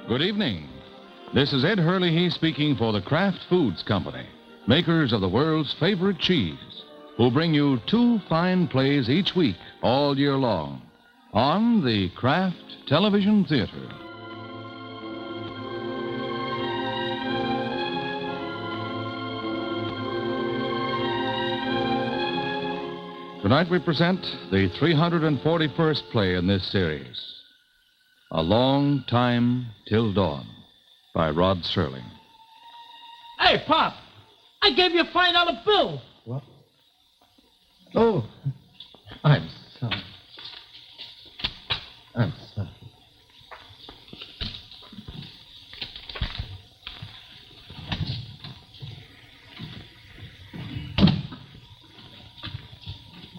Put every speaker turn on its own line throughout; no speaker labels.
Good evening. This is Ed Hurley speaking for the Kraft Foods Company, makers of the world's favorite cheese, who bring you two fine plays each week, all year long, on the Kraft Television Theater. Tonight we present the 341st play in this series, A Long Time Till Dawn, by Rod Serling.
Hey, Pop, I gave you a $5 bill.
What? Oh, I'm sorry. I'm sorry.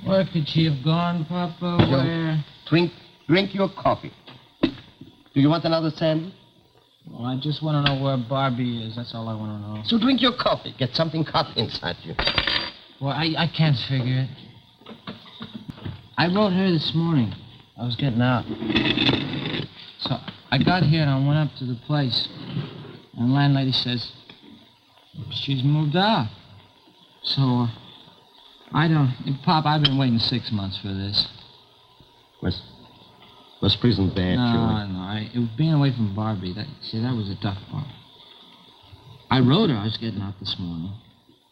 Where could she have gone, Papa? Where?
Drink your coffee. Do you want another sandwich?
Well, I just want to know where Barbie is. That's all I want to know.
So drink your coffee. Get something hot inside you.
Well, I can't figure it. I wrote her this morning. I was getting out. So I got here and I went up to the place. And the landlady says she's moved out. So Pop, I've been waiting 6 months for this.
Was prison bad,
No. It was being away from Barbie. That was a tough part. I wrote her. I was getting out this morning.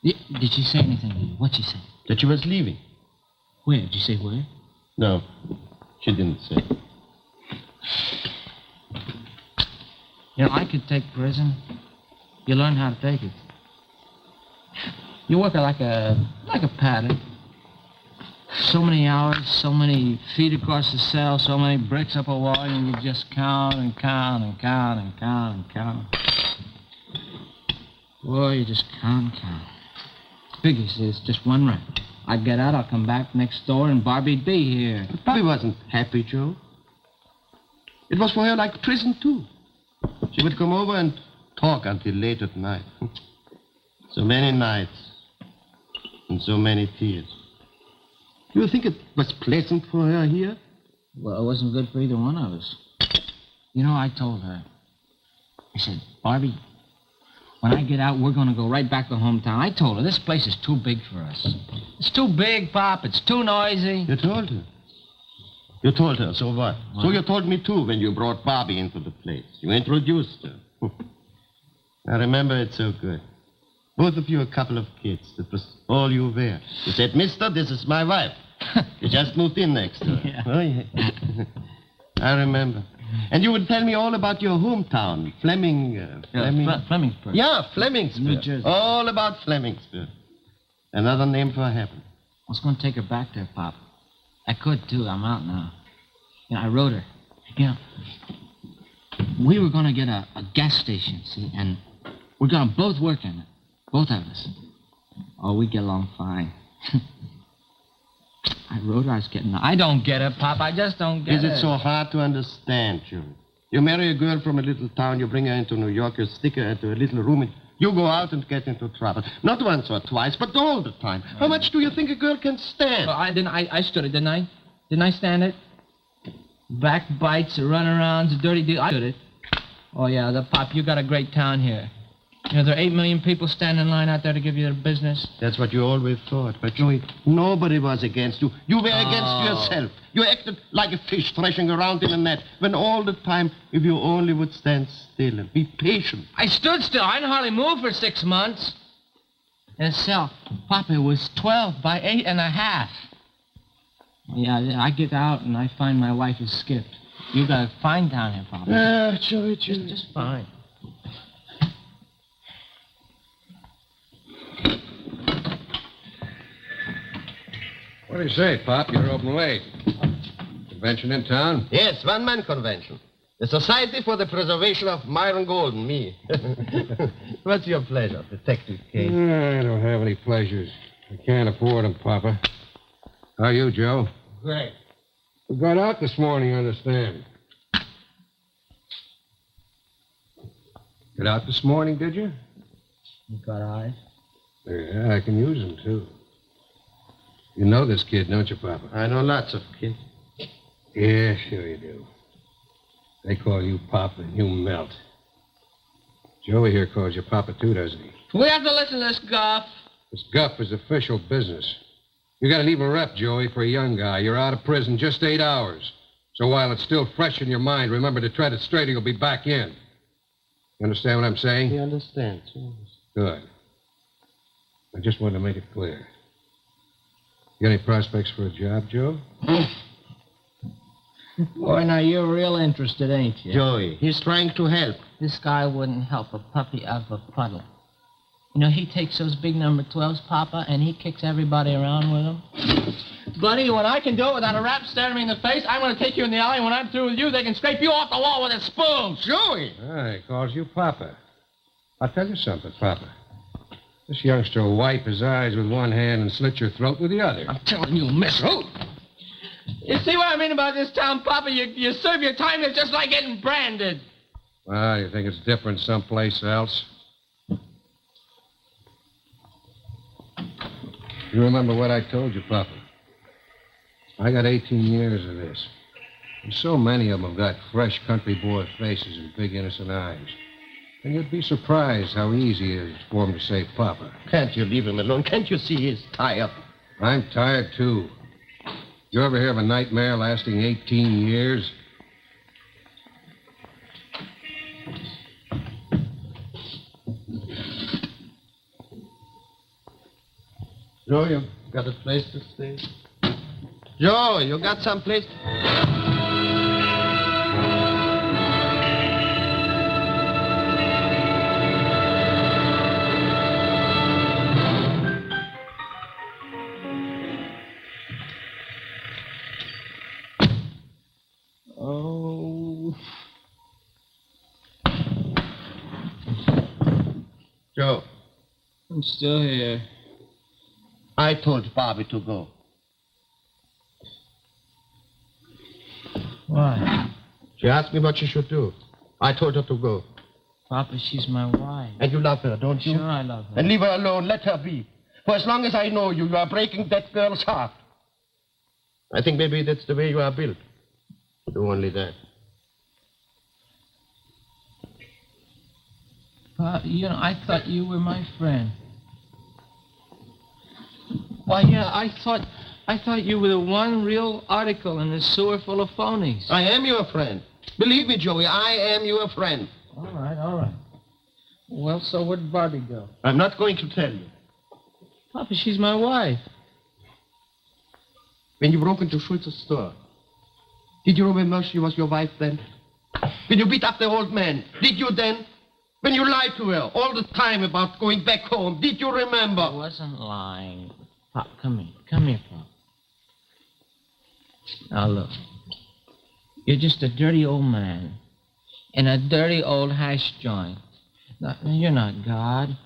Did she say anything to you? What'd she say?
That she was leaving.
Where? Did you say where?
No, she didn't say.
You know, I could take prison. You learn how to take it. You work like a pattern. So many hours, so many feet across the cell, so many bricks up a wall, and you just count and count and count and count and count. Boy, you just count and count. Figures it's just one rent. I'd get out, I'll come back next door, and Barbie'd be here.
But Barbie wasn't happy, Joe. It was for her like prison, too. She would come over and talk until late at night. So many nights and so many tears. Do you think it was pleasant for her here?
Well, it wasn't good for either one of us. You know, I told her. I said, Barbie, when I get out, we're going to go right back to hometown. I told her, this place is too big for us. It's too big, Pop. It's too noisy.
You told her? You told her, so what? So you told me, too, when you brought Barbie into the place. You introduced her. I remember it so good. Both of you a couple of kids. That was all you were. You said, Mister, this is my wife. You just moved in next door.
Yeah.
Oh, yeah. I remember. And you would tell me all about your hometown,
Flemingsburg.
Yeah, Flemingsburg.
New Jersey.
All about Flemingsburg. Another name for heaven.
I was going to take her back there, Pop. I could, too. I'm out now. You know, I wrote her. You know, we were going to get a gas station, see, and we're going to both work in it. Both of us. Oh, we get along fine. I wrote her. I was getting... I don't get it, Pop. I just don't get it.
Is it so hard to understand, Joe? You marry a girl from a little town, you bring her into New York, you stick her into a little room, and you go out and get into trouble. Not once or twice, but all the time. How much do you think a girl can stand?
Well, I stood it, didn't I? Didn't I stand it? Backbites, runarounds, dirty deal. I stood it. Oh, yeah, Pop, you got a great town here. You know, there are 8 million people standing in line out there to give you their business.
That's what you always thought. But, Joey, nobody was against you. You were against yourself. You acted like a fish thrashing around in a net, when all the time, if you only would stand still and be patient.
I stood still. I didn't hardly move for 6 months. And cell, Papa, it was 12 by 8.5. Yeah, I get out and I find my wife is skipped. You got a fine town here, Papa.
Joey.
Just fine.
What do you say, Pop? You're open late. Convention in town?
Yes, one-man convention. The Society for the Preservation of Myron Golden, me. What's your pleasure, Detective Case?
I don't have any pleasures. I can't afford them, Papa. How are you, Joe?
Great.
We got out this morning, you understand. Got out this morning, did you?
You got eyes?
Yeah, I can use them, too. You know this kid, don't you, Papa?
I know lots of kids.
Yeah, sure you do. They call you Papa, and you melt. Joey here calls you Papa, too, doesn't he?
We have to listen to this guff.
This guff is official business. You got an even rep, Joey, for a young guy. You're out of prison just 8 hours. So while it's still fresh in your mind, remember to tread it straight or you'll be back in. You understand what I'm saying?
He understands.
Good. I just wanted to make it clear. You got any prospects for a job, Joe?
Boy, now you're real interested, ain't you?
Joey, he's trying to help.
This guy wouldn't help a puppy out of a puddle. You know, he takes those big number 12s, Papa, and he kicks everybody around with them. Buddy, when I can do it without a rap staring me in the face, I'm going to take you in the alley, and when I'm through with you, they can scrape you off the wall with a spoon.
Joey!
He calls you Papa. I'll tell you something, Papa. This youngster will wipe his eyes with one hand and slit your throat with the other.
I'm telling you, miss. Oh. You see what I mean about this town, Papa? You serve your time, it's just like getting branded.
Well, you think it's different someplace else? You remember what I told you, Papa? I got 18 years of this. And so many of them have got fresh country boy faces and big innocent eyes. And you'd be surprised how easy it is for them to say Papa.
Can't you leave him alone? Can't you see he's tired?
I'm tired, too. You ever hear of a nightmare lasting 18 years?
Joe, you got a place to stay? Joe, you got some place?
Oh.
Joe,
I'm still here.
I told Bobby to go.
Why?
She asked me what she should do. I told her to go.
Papa, she's my wife.
And you love her, don't you?
Sure, I love her.
And leave her alone. Let her be. For as long as I know you, you are breaking that girl's heart. I think maybe that's the way you are built. Do only that.
You know, I thought you were my friend. Why, yeah, I thought you were the one real article in this sewer full of phonies.
I am your friend. Believe me, Joey, I am your friend.
All right. Well, so where'd Barbie go?
I'm not going to tell you.
Papa, she's my wife.
When you broke into Schultz's store, did you remember she was your wife then? When you beat up the old man, did you then? When you lied to her all the time about going back home, did you remember?
I wasn't lying. Pop, come here, Pop. Now, look. You're just a dirty old man in a dirty old hash joint. Now, you're not God.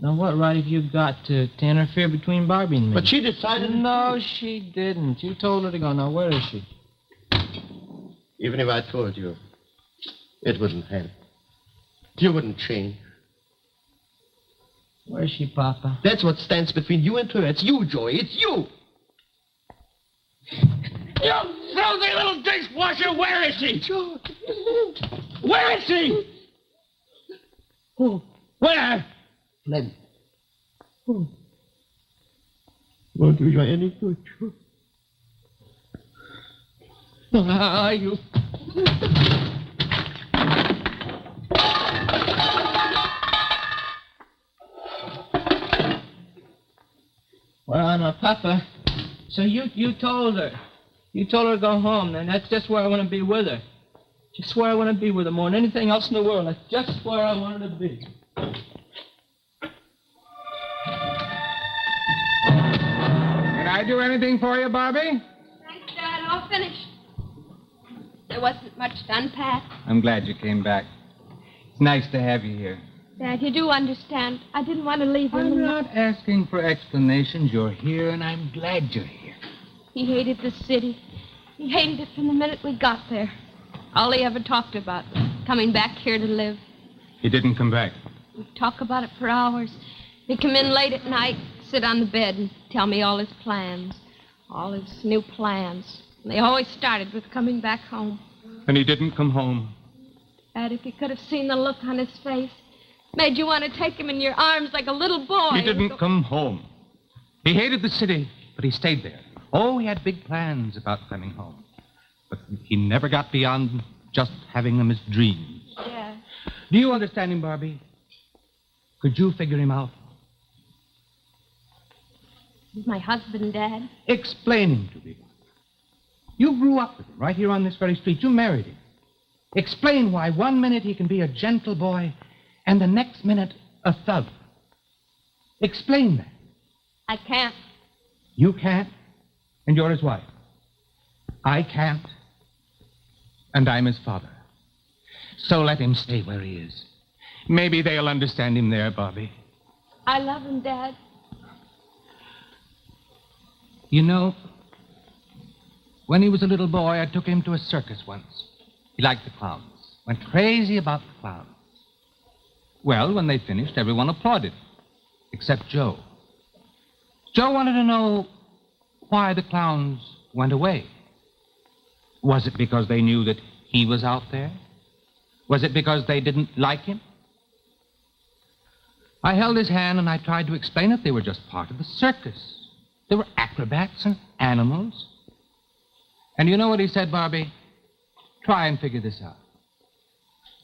Now, what right have you got to interfere between Barbie and me?
But she decided...
No, she didn't. You told her to go. Now, where is she?
Even if I told you, it wouldn't help. You wouldn't change.
Where is she, Papa?
That's what stands between you and her. It's you, Joey. It's you.
You filthy little dishwasher! Where is she? Where is she?
Who?
Where?
Len. Who? Won't do you any good, Joe.
You... Well, now, Papa, so you told her. You told her to go home, and that's just where I want to be with her. Just where I want to be with her more than anything else in the world. That's just where I wanted to be.
Can I do anything for you, Barbie?
Thanks, Dad. All finished. There wasn't much done, Pat.
I'm glad you came back. It's nice to have you here.
Dad, you do understand. I didn't want to leave him.
I'm not asking for explanations. You're here, and I'm glad you're here.
He hated the city. He hated it from the minute we got there. All he ever talked about was coming back here to live.
He didn't come back.
We'd talk about it for hours. He'd come in late at night, sit on the bed, and tell me all his plans. All his new plans. And they always started with coming back home.
And he didn't come home.
Dad, if you could have seen the look on his face, made you want to take him in your arms like a little boy.
He didn't come home. He hated the city, but he stayed there. Oh, he had big plans about coming home. But he never got beyond just having them as dreams.
Yeah.
Do you understand him, Barbie? Could you figure him out?
He's my husband, Dad.
Explain him to me. You grew up with him right here on this very street. You married him. Explain why 1 minute he can be a gentle boy and the next minute a thug. Explain that.
I can't.
You can't, and you're his wife. I can't, and I'm his father. So let him stay where he is. Maybe they'll understand him there, Bobby.
I love him, Dad.
You know, when he was a little boy, I took him to a circus once. He liked the clowns, went crazy about the clowns. Well, when they finished, everyone applauded, except Joe. Joe wanted to know why the clowns went away. Was it because they knew that he was out there? Was it because they didn't like him? I held his hand and I tried to explain that they were just part of the circus. They were acrobats and animals. And you know what he said, Barbie? Try and figure this out.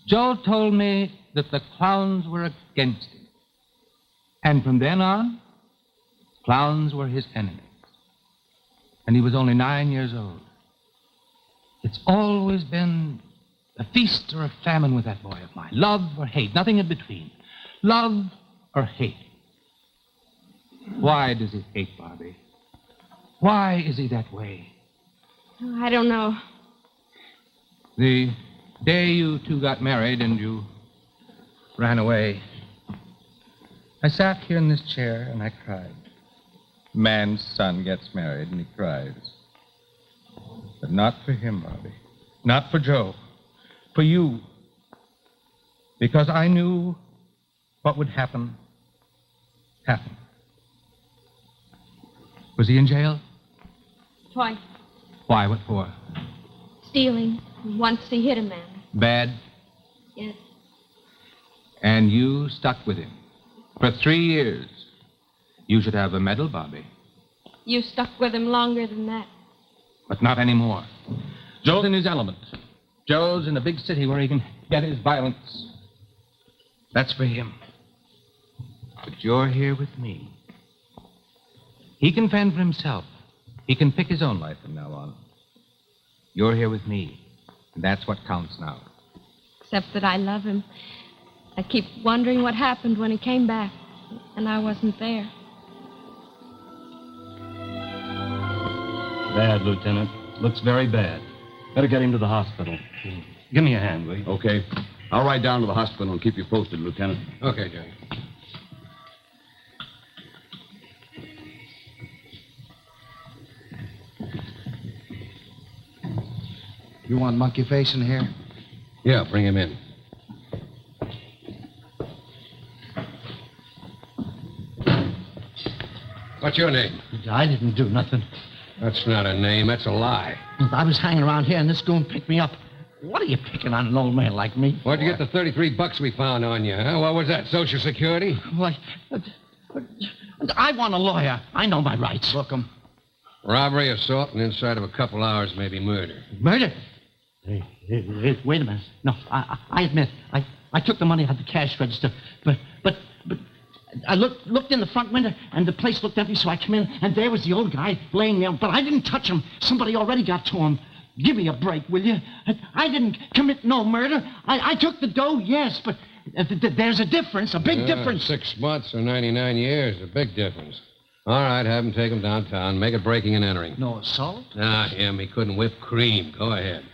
Joe told me that the clowns were against him. And from then on, clowns were his enemies. And he was only 9 years old. It's always been a feast or a famine with that boy of mine. Love or hate, nothing in between. Love or hate. Why does he hate Barbie? Why is he that way?
Oh, I don't know.
The day you two got married and you ran away, I sat here in this chair and I cried. Man's son gets married and he cries. But not for him, Bobby. Not for Joe. For you. Because I knew what would happen. Happen. Was he in jail?
Twice.
Why? What for?
Stealing. Once he hit a man.
Bad?
Yes.
And you stuck with him. For 3 years. You should have a medal, Bobby.
You stuck with him longer than that.
But not anymore. Joe's in his element. Joe's in a big city where he can get his violence. That's for him. But you're here with me. He can fend for himself. He can pick his own life from now on. You're here with me. And that's what counts now.
Except that I love him. I keep wondering what happened when he came back. And I wasn't there.
Bad, Lieutenant. Looks very bad. Better get him to the hospital. Give me a hand, will you?
Okay. I'll ride down to the hospital and keep you posted, Lieutenant.
Okay, Johnny.
You want Monkey Face in here?
Yeah, bring him in. What's your name?
I didn't do nothing.
That's not a name, that's a lie.
I was hanging around here and this goon picked me up. What are you picking on an old man like me?
Where'd you get the $33 we found on you, huh? What was that, Social Security?
Why, I want a lawyer. I know my rights.
Book 'em. Robbery, assault, and inside of a couple hours, maybe murder.
Murder? Hey, wait a minute. No, I admit, I took the money out of the cash register, but I looked in the front window, and the place looked empty, so I come in, and there was the old guy laying there, but I didn't touch him. Somebody already got to him. Give me a break, will you? I didn't commit no murder. I took the dough, yes, but there's a difference, a big difference.
6 months or 99 years, a big difference. All right, have him take him downtown. Make it breaking and entering.
No assault?
Ah, him. He couldn't whip cream. Go ahead.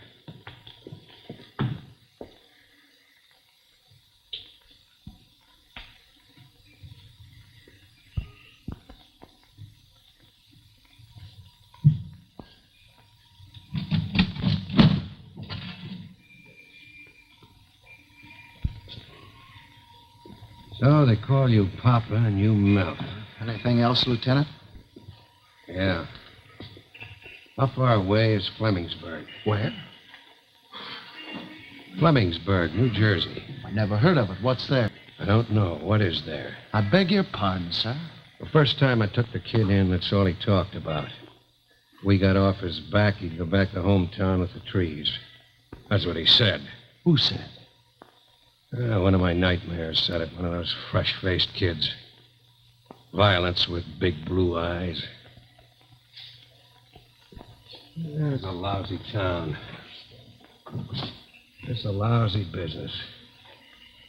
So they call you Papa and you melt.
Anything else, Lieutenant?
Yeah. How far away is Flemingsburg?
Where?
Flemingsburg, New Jersey.
I never heard of it. What's there?
I don't know. What is there?
I beg your pardon, sir.
The first time I took the kid in, that's all he talked about. We got off his back, he'd go back to hometown with the trees. That's what he said.
Who said?
One of my nightmares said it, one of those fresh-faced kids. Violence with big blue eyes. There's a lousy town. It's a lousy business.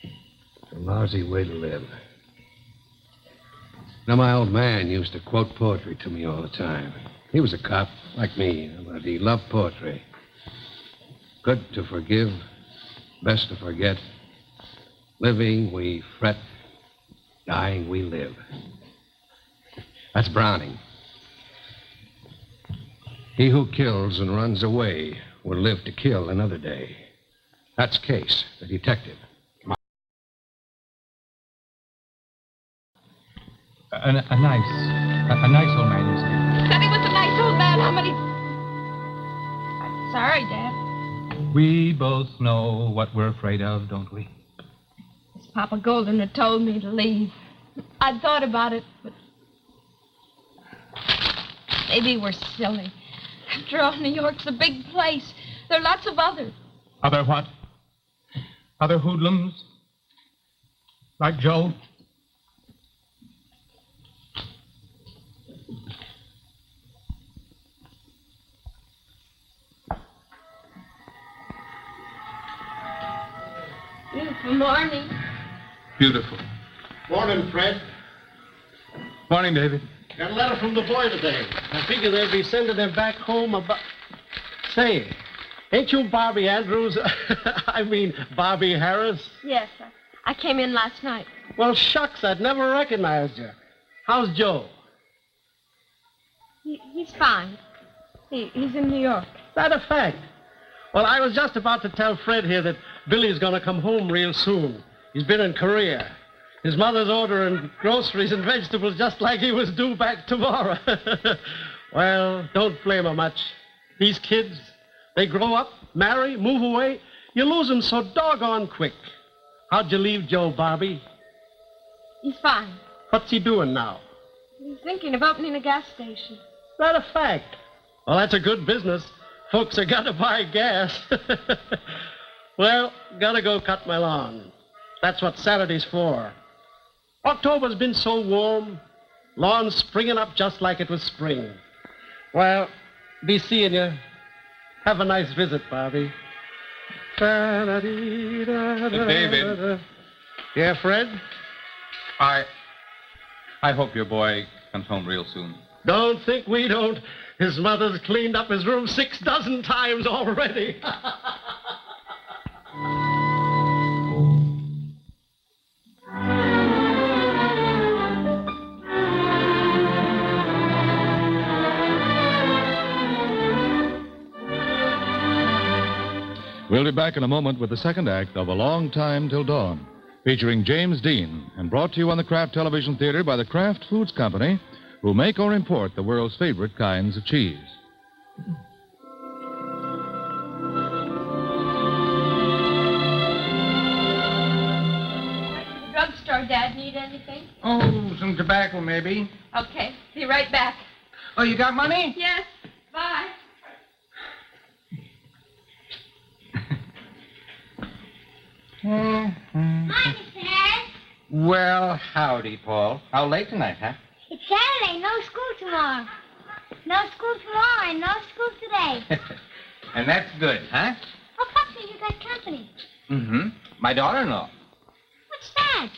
It's a lousy way to live. Now, my old man used to quote poetry to me all the time. He was a cop, like me, but he loved poetry. Good to forgive, best to forget. Living, we fret. Dying, we live. That's Browning. He who kills and runs away will live to kill another day. That's Case, the detective.
A nice old man, isn't he?
Said he was a nice old man. How many... I'm sorry, Dad.
We both know what we're afraid of, don't we?
Miss Papa Golden had told me to leave. I'd thought about it, but... maybe we're silly. After all, New York's a big place. There are lots of others.
Other what? Other hoodlums? Like Joe?
Beautiful morning.
Beautiful.
Morning, Fred.
Morning, David.
Got a letter from the boy today. I figure they'll be sending him back home about... Say, ain't you Bobby Andrews? I mean, Bobby Harris?
Yes, sir. I came in last night.
Well, shucks, I'd never recognized you. How's Joe?
He's fine. He's in New York.
That a fact? Well, I was just about to tell Fred here that Billy's going to come home real soon. He's been in Korea. His mother's ordering groceries and vegetables just like he was due back tomorrow. Well, don't blame her much. These kids, they grow up, marry, move away. You lose them so doggone quick. How'd you leave Joe, Bobby?
He's fine.
What's he doing now?
He's thinking of opening a gas station.
That a fact? Well, that's a good business. Folks are got to buy gas. Well, gotta go cut my lawn. That's what Saturday's for. October's been so warm. Lawn's springing up just like it was spring. Well, be seeing you. Have a nice visit, Bobby.
David.
Yeah, Fred?
I hope your boy comes home real soon.
Don't think we don't. His mother's cleaned up his room 6 dozen times already.
We'll be back in a moment with the second act of A Long Time Till Dawn, featuring James Dean, and brought to you on the Kraft Television Theater by the Kraft Foods Company, who make or import the world's favorite kinds of cheese.
Drugstore, Dad. Need anything?
Oh, some tobacco, maybe.
Okay. Be right back.
Oh, you got money?
Yes. Bye.
Hi, Mr. Harris.
Well, howdy, Paul. How late tonight, huh?
It's Saturday. No school tomorrow. No school tomorrow and no school today.
And that's good, huh?
Oh, Papa, you got company.
Mm-hmm. My daughter-in-law.
What's that?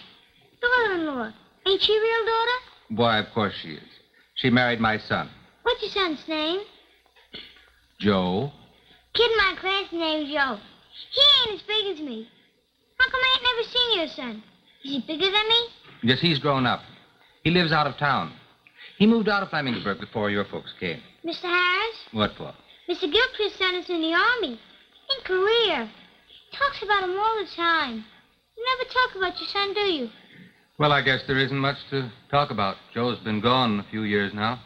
Daughter-in-law. Ain't she real daughter?
Why, of course she is. She married my son.
What's your son's name?
Joe.
Kid in my class named Joe. He ain't as big as me. How come I ain't never seen your son? Is he bigger than me?
Yes, he's grown up. He lives out of town. He moved out of Flemingsburg before your folks came.
Mr. Harris?
What for?
Mr. Gilchrist's son is in the Army. In Korea. He talks about him all the time. You never talk about your son, do you?
Well, I guess there isn't much to talk about. Joe's been gone a few years now.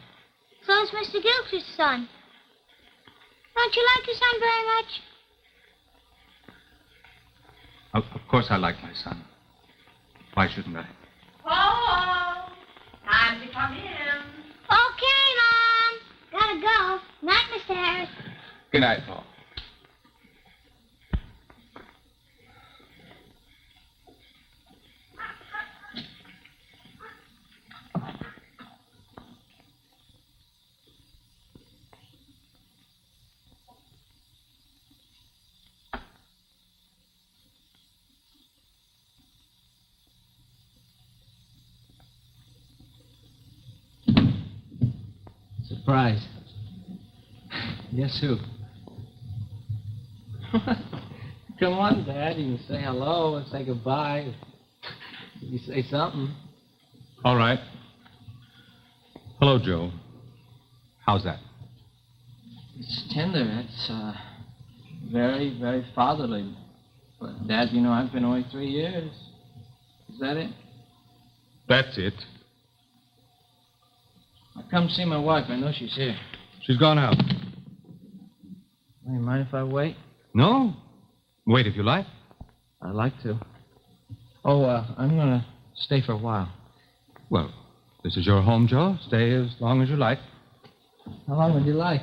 So is Mr. Gilchrist's son. Don't you like your son very much?
Of course I like my son. Why shouldn't I?
Oh, time to come in.
Okay, Mom. Gotta go. Night, Mr. Harris.
Good night, Paul.
Surprise. Guess who? Come on, Dad. You can say hello and say goodbye. You say something.
All right. Hello, Joe. How's that?
It's tender. It's very, very fatherly. But, Dad, you know, I've been away 3 years. Is that it?
That's it.
I'll come see my wife. I know she's here.
She's gone out.
Hey, mind if I wait?
No? Wait if you like.
I'd like to. Oh, I'm going to stay for a while.
Well, this is your home, Joe. Stay as long as you like.
How long would you like?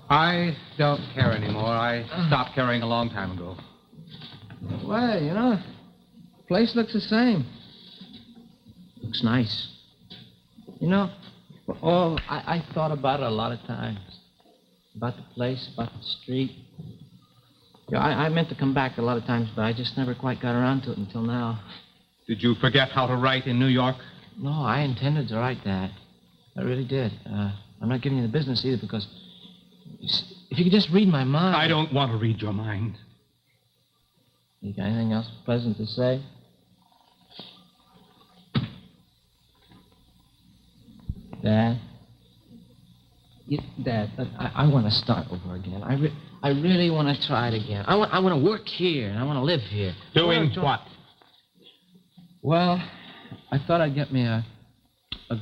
I don't care anymore. I stopped caring a long time ago.
Well, you know, the place looks the same. Looks nice. You know, I thought about it a lot of times. About the place, about the street. You know, I meant to come back a lot of times, but I just never quite got around to it until now.
Did you forget how to write in New York?
No, I intended to write that. I really did. I'm not giving you the business either because if you could just read my mind.
I don't want to read your mind.
You got anything else pleasant to say? Dad? Dad, I want to start over again. I really want to try it again. I want to work here, and I want to live here.
Doing what?
Well, I thought I'd get me a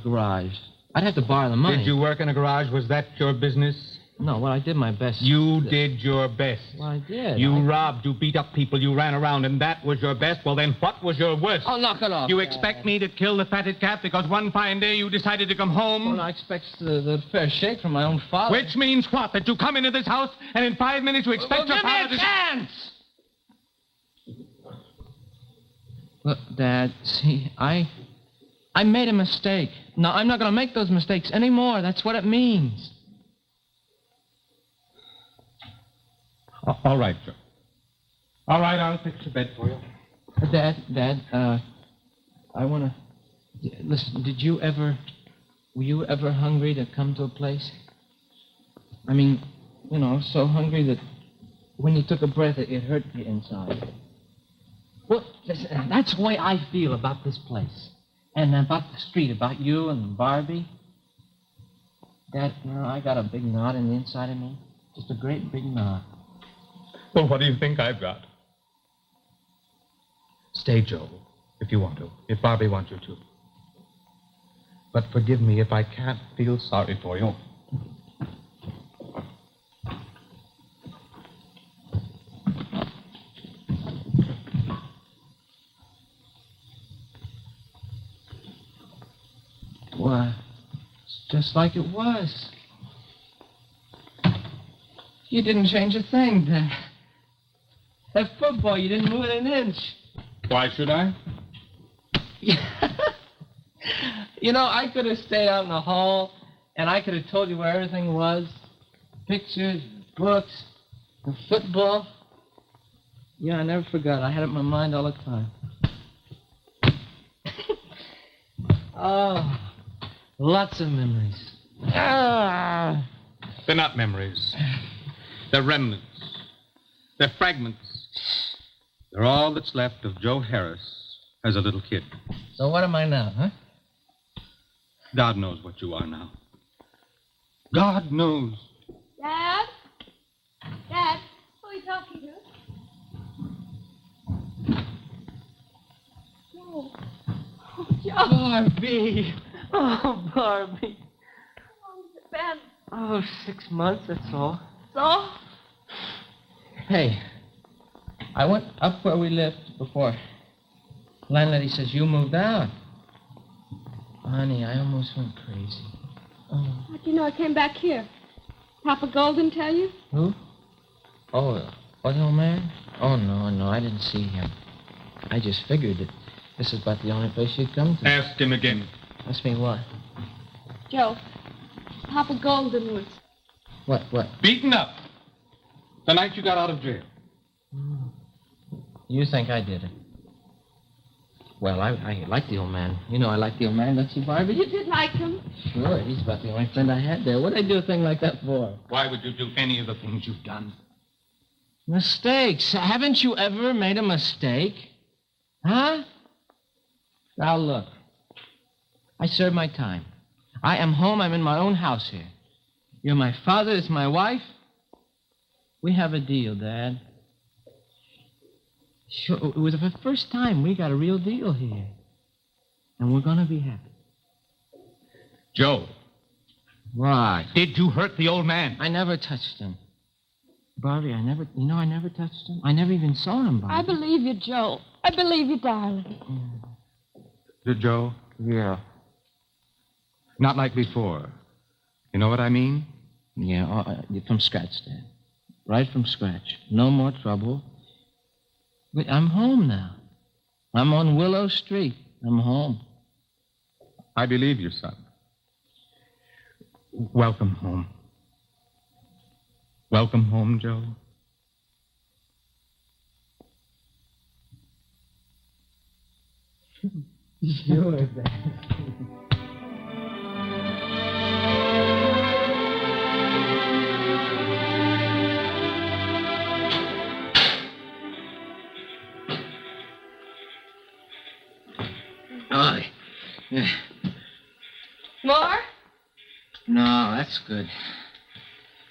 garage. I'd have to borrow the money.
Did you work in a garage? Was that your business?
No, well, I did my best.
You did your best.
Well, I did.
You robbed, you beat up people, you ran around, and that was your best? Well, then what was your worst?
Oh, knock it off.
You expect me to kill the fatted calf because one fine day you decided to come home?
Well, I expect the fair shake from my own father.
Which means what? That you come into this house and in 5 minutes you expect your father to...
Give me a chance! Look, Dad, see, I made a mistake. No, I'm not going to make those mistakes anymore. That's what it means.
All right, Joe. All right, I'll fix your bed for you.
Dad, I want to... Listen, were you ever hungry to come to a place? I mean, you know, so hungry that when you took a breath, it hurt you inside. Well, listen, that's the way I feel about this place. And about the street, about you and Barbie. Dad, you know, I got a big knot in the inside of me. Just a great big knot.
Well, what do you think I've got? Stay, Joe, if you want to. If Barbie wants you to. But forgive me if I can't feel sorry for you.
Why, it's just like it was. You didn't change a thing, Dad. That football, you didn't move it an inch.
Why should I?
You know, I could have stayed out in the hall, and I could have told you where everything was. Pictures, books, the football. Yeah, I never forgot. I had it in my mind all the time. Oh, lots of memories.
They're not memories. They're remnants. They're fragments. They're all that's left of Joe Harris as a little kid.
So what am I now, huh?
God knows what you are now. God knows.
Dad? Dad, who are you talking to? Joe. Oh, Joe.
Barbie. Oh, Barbie.
How long has it been?
Oh, 6 months, that's all.
So?
Hey, I went up where we lived before. Landlady says, you moved out. Honey, I almost went crazy. Oh.
How'd you know I came back here? Papa Golden tell you?
Who? Oh, the old man? Oh, no, I didn't see him. I just figured that this is about the only place you'd come to.
Ask him again.
Ask me what?
Joe, Papa Golden was...
What?
Beaten up. The night you got out of jail.
You think I did it? Well, I like the old man. You know I like the old man, don't you, Barbie?
You did like him?
Sure, he's about the only friend I had there. What'd I do a thing like that for?
Why would you do any of the things you've done?
Mistakes. Haven't you ever made a mistake? Huh? Now, look. I served my time. I am home. I'm in my own house here. You're my father. It's my wife. We have a deal, Dad. Sure, it was the first time we got a real deal here. And we're going to be happy.
Joe.
Why?
Did you hurt the old man?
I never touched him. Barbie, I never touched him. I never even saw him, Barbie.
I believe you, Joe. I believe you, darling.
Did Joe?
Yeah.
Not like before. You know what I mean?
Yeah, from scratch, Dad. Right from scratch. No more trouble. But I'm home now. I'm on Willow Street. I'm home.
I believe you, son. Welcome home. Welcome home, Joe.
Sure, Dad. Oh, yeah.
More?
No, that's good.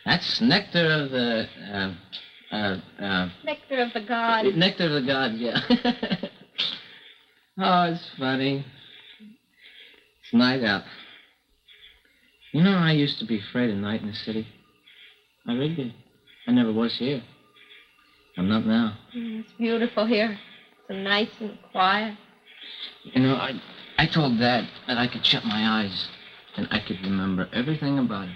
That's nectar of the,
Nectar of the gods.
nectar of the gods, yeah. Oh, it's funny. It's night out. You know, I used to be afraid of night in the city. I really did. I never was here. I'm not now.
It's beautiful here. So nice and quiet.
You know, I told Dad that I could shut my eyes and I could remember everything about it.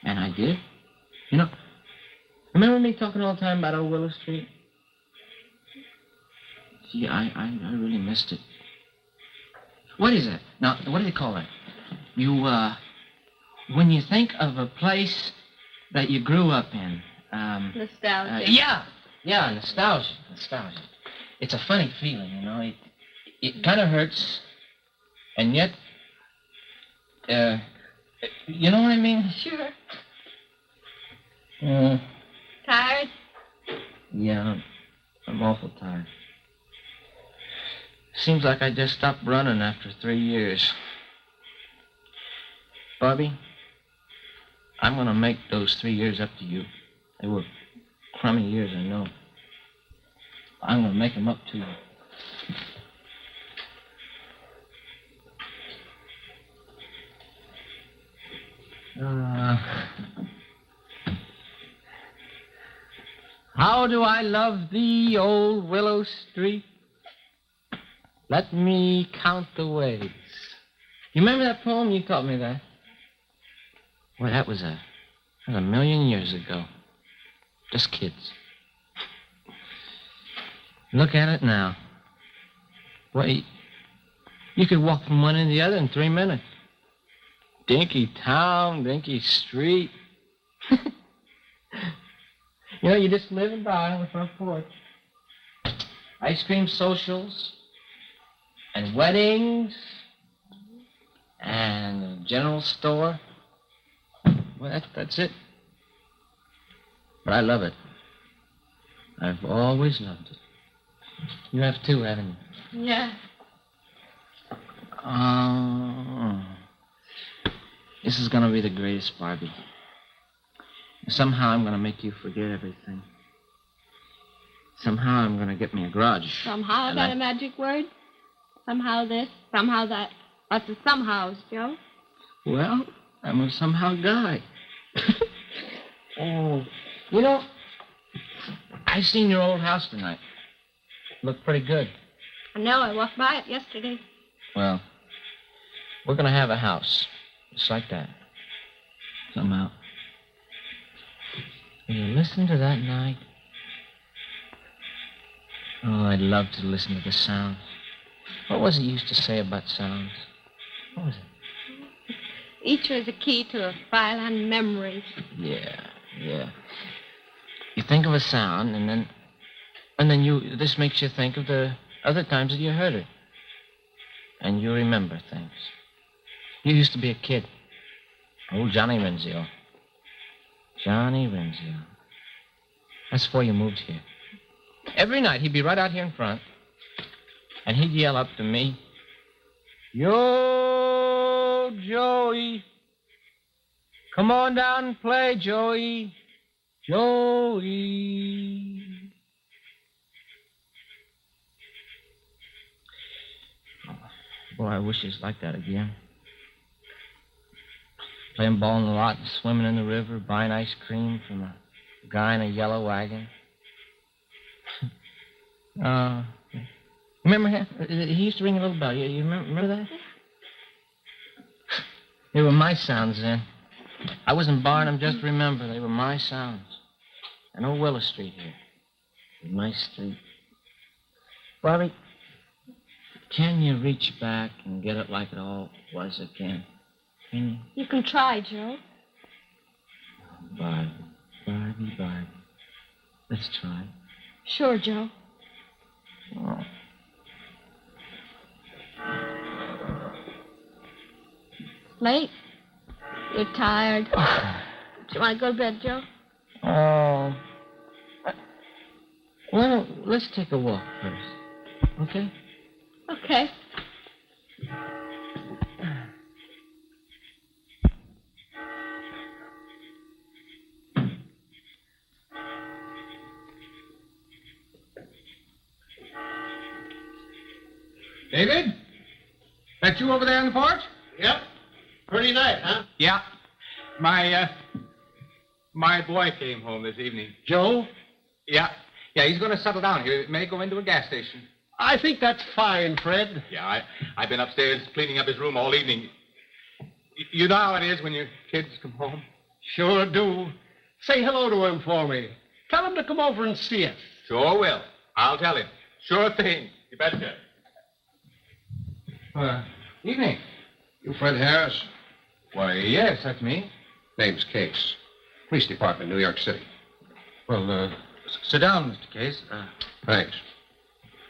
And I did. You know, remember me talking all the time about old Willow Street? Gee, I really missed it. What is that? Now, what do they call that? You, when you think of a place that you grew up in,
Nostalgia.
Yeah, nostalgia. It's a funny feeling, you know. It kind of hurts, and yet, you know what I mean?
Sure.
Uh,
Tired?
Yeah, I'm awful tired. Seems like I just stopped running after 3 years. Barbie, I'm going to make those 3 years up to you. They were crummy years, I know. I'm going to make them up to you. How do I love thee, old Willow Street? Let me count the ways. You remember that poem? You taught me that. Well, that was a million years ago. Just kids. Look at it now. Wait, you could walk from one end to the other in 3 minutes. Dinky town, dinky street. You know, you just live and die on the front porch. Ice cream socials, and weddings, and a general store. Well, that's it. But I love it. I've always loved it. You have too, haven't you?
Yeah.
This is going to be the greatest, Barbie. Somehow I'm going to make you forget everything. Somehow I'm going to get me a garage.
Somehow, that a magic word? Somehow this, somehow that. What's the somehows, Joe?
Well, I'm a somehow guy. Oh, you know, I seen your old house tonight. Looked pretty good.
I know. I walked by it yesterday.
Well, we're going to have a house. Just like that. Somehow. Will you listen to that night? Oh, I'd love to listen to the sounds. What was it you used to say about sounds? What was it?
Each was a key to a file on memories.
Yeah. You think of a sound, and then this makes you think of the other times that you heard it. And you remember things. You used to be a kid. Old Johnny Renzio. Johnny Renzio. That's before you moved here. Every night, he'd be right out here in front, and he'd yell up to me, "Yo, Joey. Come on down and play, Joey. Joey." Boy, I wish it was like that again. Playing ball in the lot, swimming in the river, buying ice cream from a guy in a yellow wagon. Remember him? He used to ring a little bell. You remember that? They were my sounds then. I wasn't born them, just remember. They were my sounds. And old Willow Street here. My street. Bobby, can you reach back and get it like it all was again? Can you?
You can try, Joe.
Barbie. Let's try.
Sure, Joe.
Oh.
Late? You're tired. Do you want to go to bed, Joe?
Oh. Well, let's take a walk first. Okay?
Okay.
David? That you over there on the porch?
Yep. Pretty night, huh?
Yeah. My boy came home this evening.
Joe?
Yeah, he's going to settle down here. May go into a gas station.
I think that's fine, Fred.
Yeah, I've been upstairs cleaning up his room all evening. You know how it is when your kids come home?
Sure do. Say hello to him for me. Tell him to come over and see us.
Sure will. I'll tell him. Sure thing. You betcha. Evening.
You Fred Harris?
Why, yes, that's me.
Name's Case. Police Department, New York City.
Well, sit down, Mr. Case.
Thanks.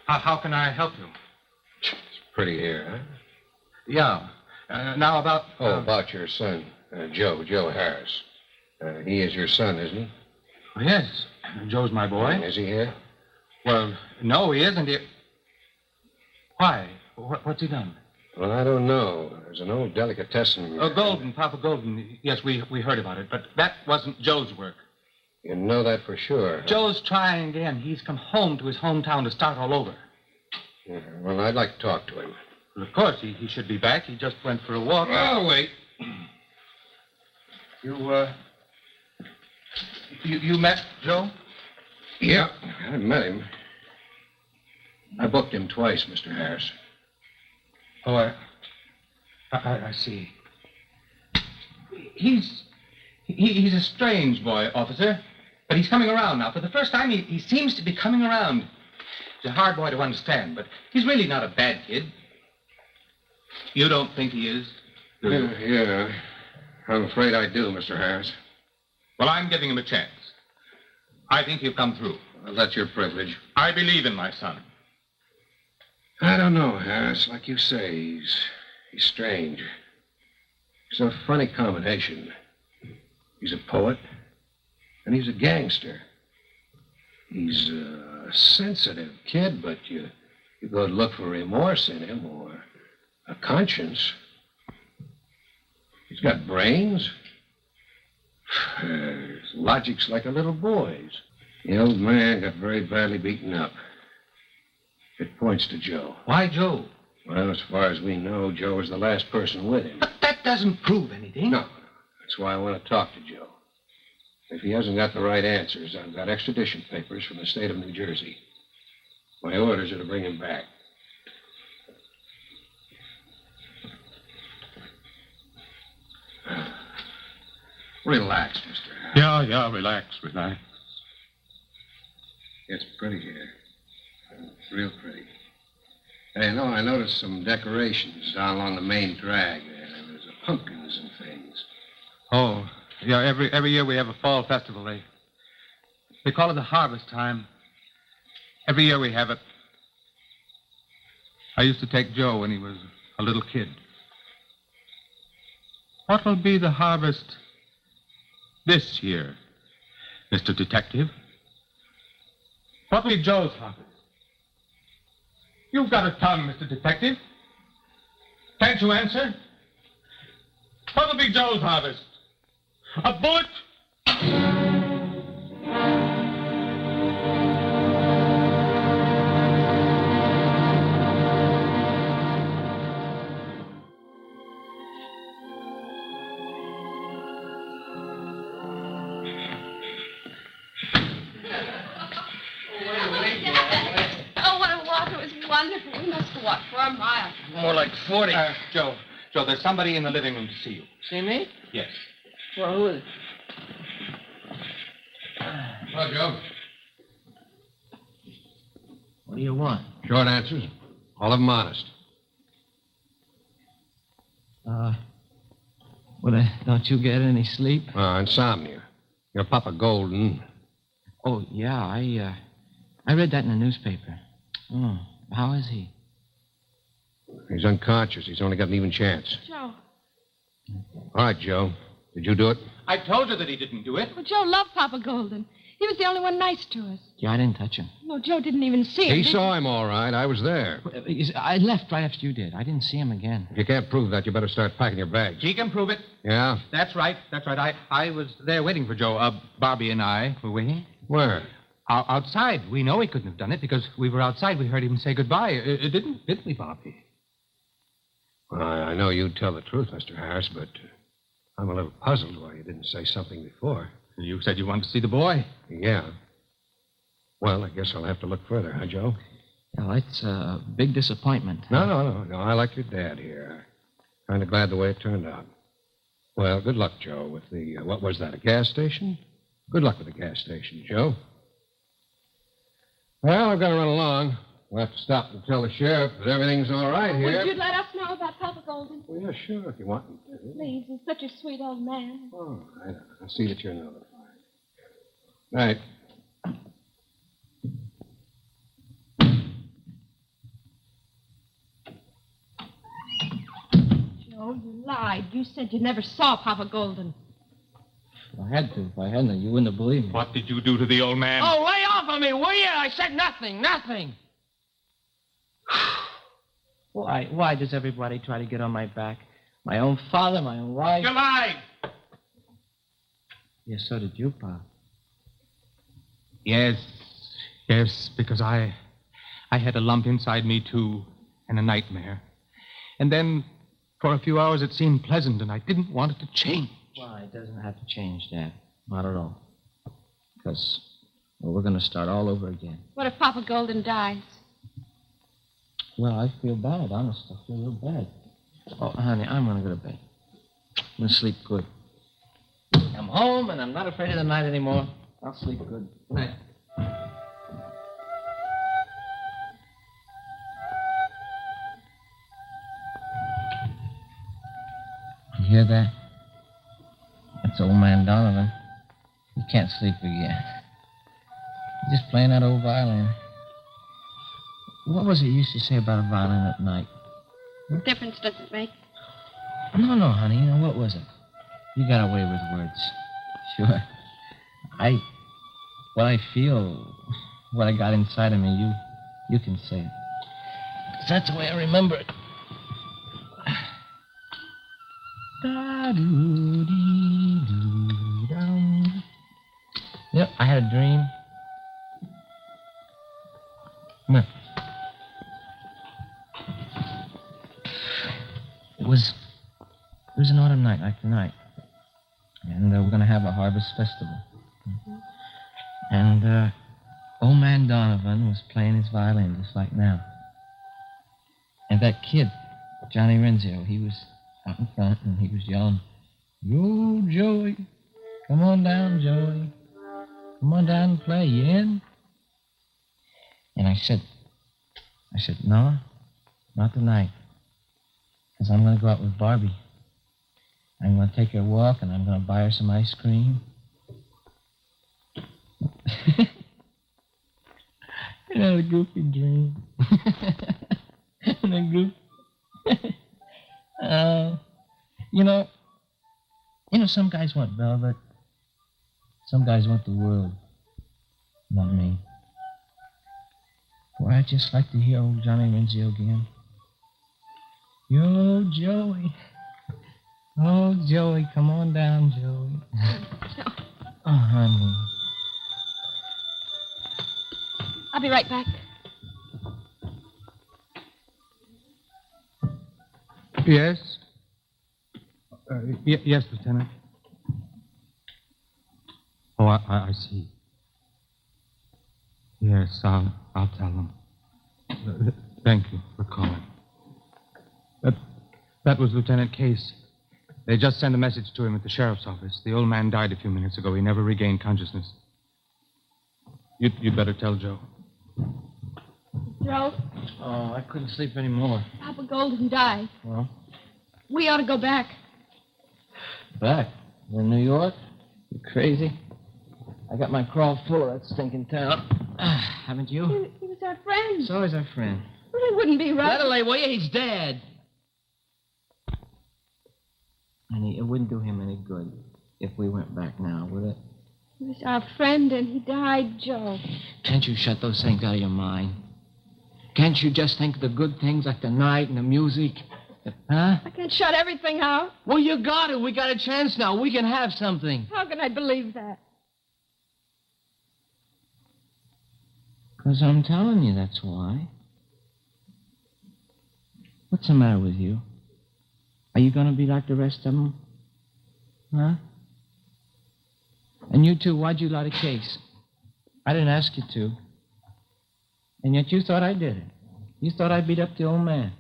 How can I help you?
It's pretty here, huh?
Yeah. Now about...
about your son, Joe Harris. He is your son, isn't he?
Oh, yes. Joe's my boy.
Is he here?
Well, no, he isn't. Why? What's he done?
Well, I don't know. There's an old delicatessen...
Golden, Papa Golden. Yes, we heard about it, but that wasn't Joe's work.
You know that for sure.
Joe's trying again. He's come home to his hometown to start all over.
Yeah, well, I'd like to talk to him.
Well, of course, he should be back. He just went for a walk.
Oh, wait.
You met Joe?
Yeah, I met him. I booked him twice, Mr. Harris.
Oh, I see. He's a strange boy, officer. But he's coming around now. For the first time, he seems to be coming around. He's a hard boy to understand, but he's really not a bad kid. You don't think he is? Do you?
Yeah. I'm afraid I do, Mr. Harris.
Well, I'm giving him a chance. I think he'll come through.
Well, that's your privilege.
I believe in my son.
I don't know, Harris. Like you say, he's strange. It's a funny combination. He's a poet, and he's a gangster. He's a sensitive kid, but you go to look for remorse in him or a conscience. He's got brains. His logic's like a little boy's. The old man got very badly beaten up. It points to Joe.
Why Joe?
Well, as far as we know, Joe was the last person with him.
But that doesn't prove anything.
No. That's why I want to talk to Joe. If he hasn't got the right answers, I've got extradition papers from the state of New Jersey. My orders are to bring him back. Relax, mister.
Yeah, relax.
It's pretty here. It's real pretty. Hey, no, I noticed some decorations down along the main drag there. There's pumpkins and things.
Oh, yeah, every year we have a fall festival. They call it the harvest time. Every year we have it. I used to take Joe when he was a little kid. What will be the harvest this year, Mr. Detective? What will be Joe's harvest? You've got a tongue, Mr. Detective. Can't you answer? What will be Joe's harvest? A bullet?
Oh, what a walk. It was wonderful. We must have walked for a mile.
More like 40. Joe, there's somebody in the living room to see you.
See me?
Yes.
Well, who is it?
Hello, Joe.
What do you want?
Short answers. All of them honest.
Don't you get any sleep?
Insomnia. Your Papa Golden.
Oh, yeah, I read that in the newspaper. Oh, how is he?
He's unconscious. He's only got an even chance.
Joe.
All right, Joe. Did you do it?
I told you that he didn't do it.
Well, Joe loved Papa Golden. He was the only one nice to us.
Yeah, I didn't touch him.
No, Joe didn't even see him.
He saw him, all right. I was there.
I left right after you did. I didn't see him again.
If you can't prove that, you better start packing your bags.
He can prove it.
Yeah?
That's right. I was there waiting for Joe. Barbie and I were waiting.
Where?
Outside. We know he couldn't have done it because we were outside. We heard him say goodbye. It didn't fit me, Barbie.
Well, I know you'd tell the truth, Mr. Harris, but I'm a little puzzled why you didn't say something before.
You said you wanted to see the boy.
Yeah. Well, I guess I'll have to look further, huh, Joe?
Well, it's a big disappointment.
No. I like your dad here. Kind of glad the way it turned out. Well, good luck, Joe, with the, what was that, a gas station? Good luck with the gas station, Joe. Well, I've got to run along. We'll have to stop and tell the sheriff that everything's all right here.
Would you let us know about Papa Golden?
Well, yeah, sure, if you want me to.
Please, he's such a sweet old man.
Oh, I know. I'll see that you're notified. Right.
Joe, you lied. You said you never saw Papa Golden.
I had to. If I hadn't, you wouldn't have believed me.
What did you do to the old man?
Oh, lay off of me, will you? I said nothing. Why does everybody try to get on my back? My own father, my own wife.
You lied!
Yes, so did you, Pa.
Yes, because I had a lump inside me, too, and a nightmare. And then, for a few hours, it seemed pleasant, and I didn't want it to change.
Why, it doesn't have to change, Dad. Not at all. Because, we're going to start all over again.
What if Papa Golden dies?
Well, I feel bad, honest. I feel real bad. Oh, honey, I'm going to go to bed. I'm going to sleep good. I'm home, and I'm not afraid of the night anymore. I'll sleep good. Good night. You hear that? That's old man Donovan. He can't sleep again. He's just playing that old violin. What was it you used to say about a violin at night?
What difference does it make?
No, honey. You know, what was it? You got away with words. Sure. What I feel, what I got inside of me, you can say it. 'Cause that's the way I remember it. Da-doo-dee-doo-dum. Yep, I had a dream. Come here. It was an autumn night like tonight. And we're going to have a harvest festival. And old man Donovan was playing his violin just like now. And that kid, Johnny Renzio, he was out in front and he was yelling, "Yo, Joey, come on down, Joey. Come on down and play, you in?" And I said, "No, not tonight. Because I'm going to go out with Barbie. I'm going to take her a walk and I'm going to buy her some ice cream." It had a goofy dream. And a goofy... you know, some guys want velvet. Some guys want the world. Not me. Boy, I'd just like to hear old Johnny Renzio again. Yo, Joey. Oh, Joey, come on down, Joey. Oh, honey.
I'll be right back.
Yes? Yes, Lieutenant. Oh, I see. Yes, I'll tell them. Thank you for calling. That was Lieutenant Case. They just sent a message to him at the sheriff's office. The old man died a few minutes ago. He never regained consciousness. You'd better tell Joe.
Joe,
Oh, I couldn't sleep anymore.
Papa Golden died.
Well?
We ought to go back.
Back? We're in New York? You crazy? I got my crawl full of that stinking town. Haven't you?
He was our friend.
So is our friend.
Well, it wouldn't be right.
Let her lay, will you? He's dead. And it wouldn't do him any good if we went back now, would it?
He was our friend and he died, Joe.
Can't you shut those things out of your mind? Can't you just think of the good things like the night and the music? Huh?
I can't shut everything out.
Well, you got it. We got a chance now. We can have something.
How can I believe that?
Because I'm telling you, that's why. What's the matter with you? Are you going to be like the rest of them? Huh? And you two, why'd you light a case? I didn't ask you to. And yet you thought I did it. You thought I beat up the old man.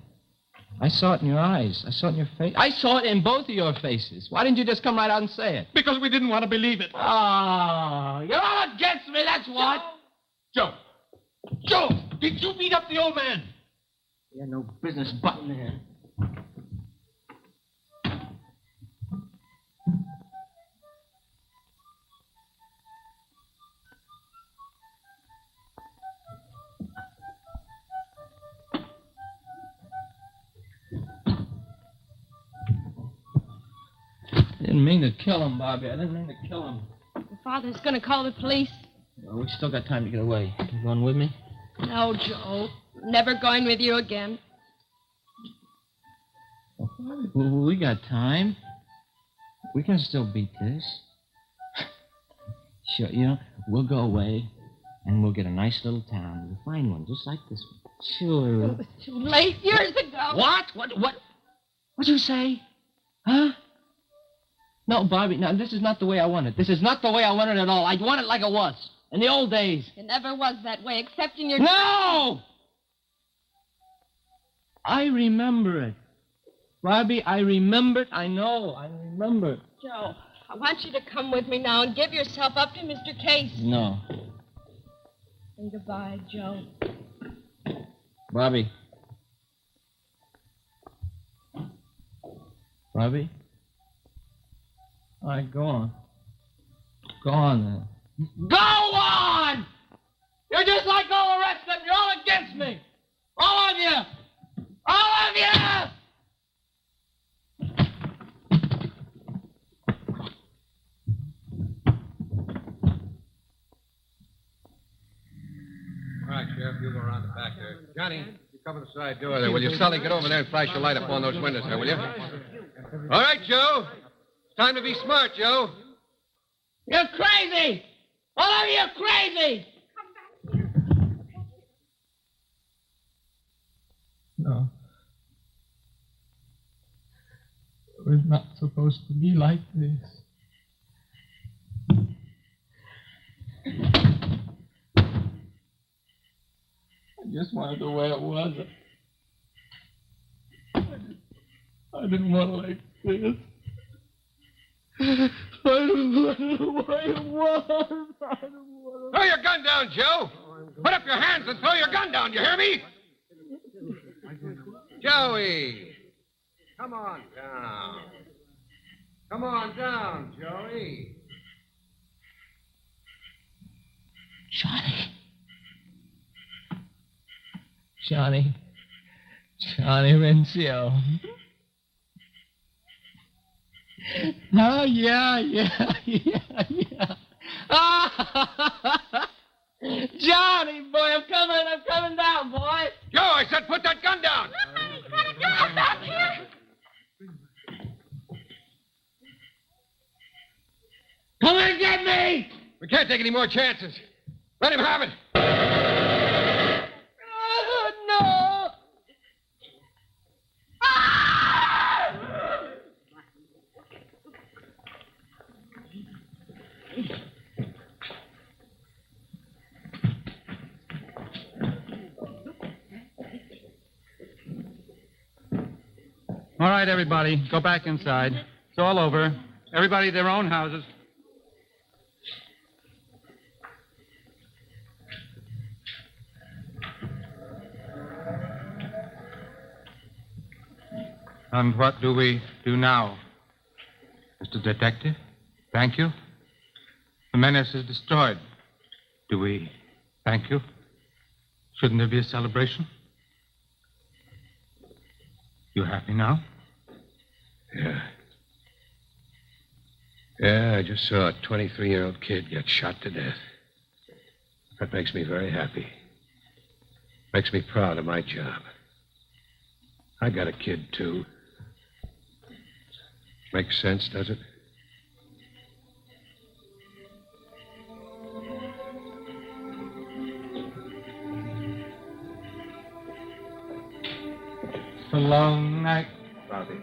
I saw it in your eyes. I saw it in your face. I saw it in both of your faces. Why didn't you just come right out and say it?
Because we didn't want to believe it.
Oh, you're all against me, that's what.
Joe! Joe! Did you beat up the old man?
You had no business butting there. I didn't mean to kill him, Bobby. I didn't mean to kill him.
Your father's going to call the police.
Well, we still got time to get away. You going with me?
No, Joe. Never going with you again.
We got time. We can still beat this. Sure, we'll go away, and we'll get a nice little town. We'll find one just like this one. Sure.
It was too late years ago.
What? What'd you say? Huh? No, Bobby, no, this is not the way I want it. This is not the way I want it at all. I want it like it was. In the old days.
It never was that way, except in your...
No! I remember it. Bobby, I remember it. I know. I remember it.
Joe, I want you to come with me now and give yourself up to Mr. Case.
No.
Say goodbye, Joe.
Bobby. Bobby? All right, go on. Go on, then. Go on! You're just like all the rest of them. You're all against me. All of you. All of you!
All right, Sheriff, you go around the back there. Johnny, you cover the side door there, will you? Sully, get over there and flash your light up on those windows there, will you? All right, Joe. It's time to be smart, Joe.
You're crazy! All of you are crazy! No. It was not supposed to be like this.
I just wanted the way it was. I didn't want it like this. I don't want the way it was.
Throw your gun down, Joe. Put up your hands and throw your gun down. You hear me? Joey. Come on down. Come on down, Joey.
Johnny Rencio. Oh, yeah. Johnny, boy, I'm coming down, boy.
Joe, I said put that gun down.
Come back here.
Come and get me!
We can't take any more chances. Let him have it.
No!
All right, everybody, go back inside. It's all over. Everybody their own houses. And what do we do now, Mr. Detective? Thank you. The menace is destroyed. Do we thank you? Shouldn't there be a celebration? You happy now?
Yeah, I just saw a 23-year-old kid get shot to death. That makes me very happy. Makes me proud of my job. I got a kid, too. Makes sense, does it?
It's a long night, Bobby.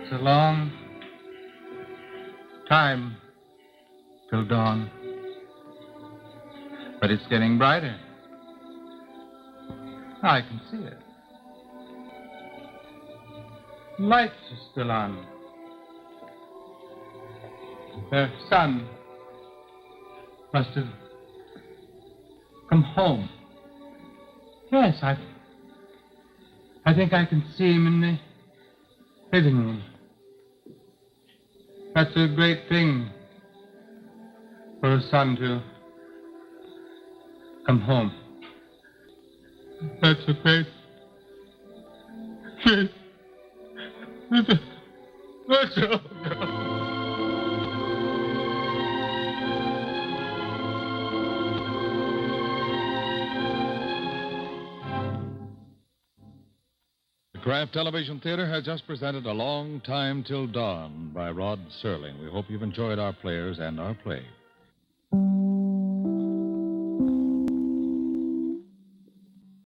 It's a long time till dawn. But it's getting brighter. I can see it. Lights are still on. Their son must have come home. Yes, I think I can see him in the living room. That's a great thing for a son to come home. That's a great thing. That's all.
The Kraft Television Theater has just presented A Long Time Till Dawn by Rod Serling. We hope you've enjoyed our players and our play.